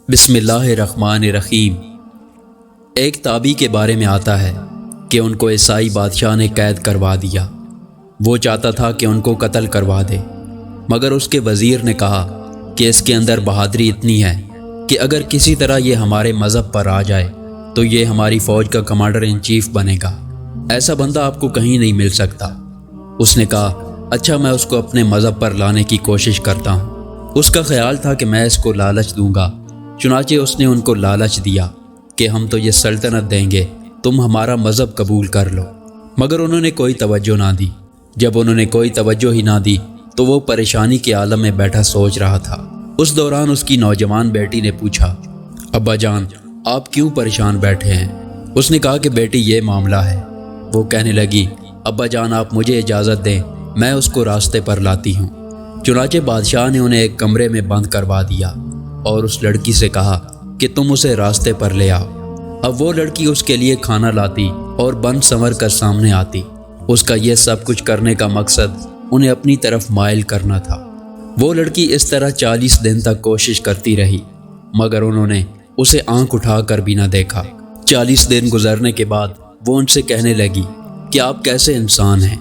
بسم اللہ الرحمن الرحیم۔ ایک تابعی کے بارے میں آتا ہے کہ ان کو عیسائی بادشاہ نے قید کروا دیا۔ وہ چاہتا تھا کہ ان کو قتل کروا دے، مگر اس کے وزیر نے کہا کہ اس کے اندر بہادری اتنی ہے کہ اگر کسی طرح یہ ہمارے مذہب پر آ جائے تو یہ ہماری فوج کا کمانڈر ان چیف بنے گا۔ ایسا بندہ آپ کو کہیں نہیں مل سکتا۔ اس نے کہا اچھا، میں اس کو اپنے مذہب پر لانے کی کوشش کرتا ہوں۔ اس کا خیال تھا کہ میں اس کو لالچ دوں گا، چنانچہ اس نے ان کو لالچ دیا کہ ہم تو یہ سلطنت دیں گے، تم ہمارا مذہب قبول کر لو۔ مگر انہوں نے کوئی توجہ نہ دی۔ جب انہوں نے کوئی توجہ ہی نہ دی تو وہ پریشانی کے عالم میں بیٹھا سوچ رہا تھا۔ اس دوران اس کی نوجوان بیٹی نے پوچھا، ابا جان آپ کیوں پریشان بیٹھے ہیں؟ اس نے کہا کہ بیٹی یہ معاملہ ہے۔ وہ کہنے لگی، ابا جان آپ مجھے اجازت دیں، میں اس کو راستے پر لاتی ہوں۔ چنانچہ بادشاہ نے انہیں ایک کمرے میں بند کروا دیا اور اس لڑکی سے کہا کہ تم اسے راستے پر لے آؤ۔ اب وہ لڑکی اس کے لیے کھانا لاتی اور بن سنور کر سامنے آتی۔ اس کا یہ سب کچھ کرنے کا مقصد انہیں اپنی طرف مائل کرنا تھا۔ وہ لڑکی اس طرح 40 دن تک کوشش کرتی رہی، مگر انہوں نے اسے آنکھ اٹھا کر بھی نہ دیکھا۔ 40 دن گزرنے کے بعد وہ ان سے کہنے لگی کہ آپ کیسے انسان ہیں؟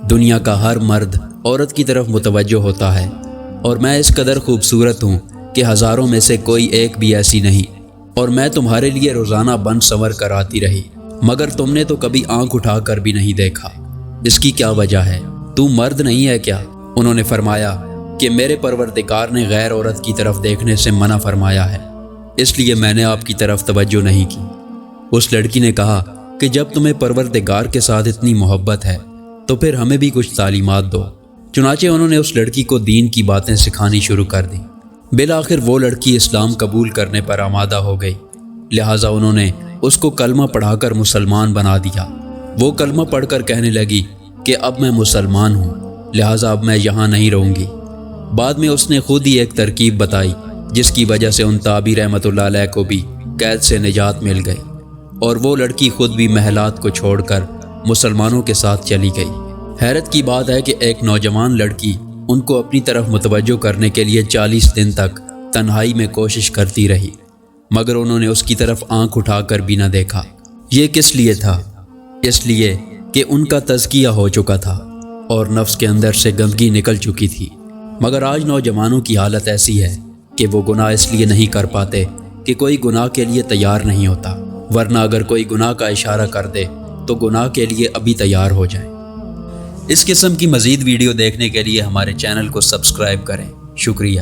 دنیا کا ہر مرد عورت کی طرف متوجہ ہوتا ہے، اور میں اس قدر خوبصورت ہوں کہ ہزاروں میں سے کوئی ایک بھی ایسی نہیں، اور میں تمہارے لیے روزانہ بن سنور کر آتی رہی، مگر تم نے تو کبھی آنکھ اٹھا کر بھی نہیں دیکھا۔ اس کی کیا وجہ ہے؟ تو مرد نہیں ہے کیا؟ انہوں نے فرمایا کہ میرے پروردگار نے غیر عورت کی طرف دیکھنے سے منع فرمایا ہے، اس لیے میں نے آپ کی طرف توجہ نہیں کی۔ اس لڑکی نے کہا کہ جب تمہیں پروردگار کے ساتھ اتنی محبت ہے تو پھر ہمیں بھی کچھ تعلیمات دو۔ چنانچہ انہوں نے اس لڑکی کو دین کی باتیں سکھانی شروع کر دیں۔ بالآخر وہ لڑکی اسلام قبول کرنے پر آمادہ ہو گئی، لہٰذا انہوں نے اس کو کلمہ پڑھا کر مسلمان بنا دیا۔ وہ کلمہ پڑھ کر کہنے لگی کہ اب میں مسلمان ہوں، لہٰذا اب میں یہاں نہیں رہوں گی۔ بعد میں اس نے خود ہی ایک ترکیب بتائی جس کی وجہ سے ان تابعی رحمۃ اللہ علیہ کو بھی قید سے نجات مل گئی، اور وہ لڑکی خود بھی محلات کو چھوڑ کر مسلمانوں کے ساتھ چلی گئی۔ حیرت کی بات ہے کہ ایک نوجوان لڑکی ان کو اپنی طرف متوجہ کرنے کے لیے 40 دن تک تنہائی میں کوشش کرتی رہی، مگر انہوں نے اس کی طرف آنکھ اٹھا کر بھی نہ دیکھا۔ یہ کس لیے تھا؟ اس لیے کہ ان کا تزکیہ ہو چکا تھا اور نفس کے اندر سے گندگی نکل چکی تھی۔ مگر آج نوجوانوں کی حالت ایسی ہے کہ وہ گناہ اس لیے نہیں کر پاتے کہ کوئی گناہ کے لیے تیار نہیں ہوتا، ورنہ اگر کوئی گناہ کا اشارہ کر دے تو گناہ کے لیے ابھی تیار ہو جائیں۔ اس قسم کی مزید ویڈیو دیکھنے کے لیے ہمارے چینل کو سبسکرائب کریں۔ شکریہ۔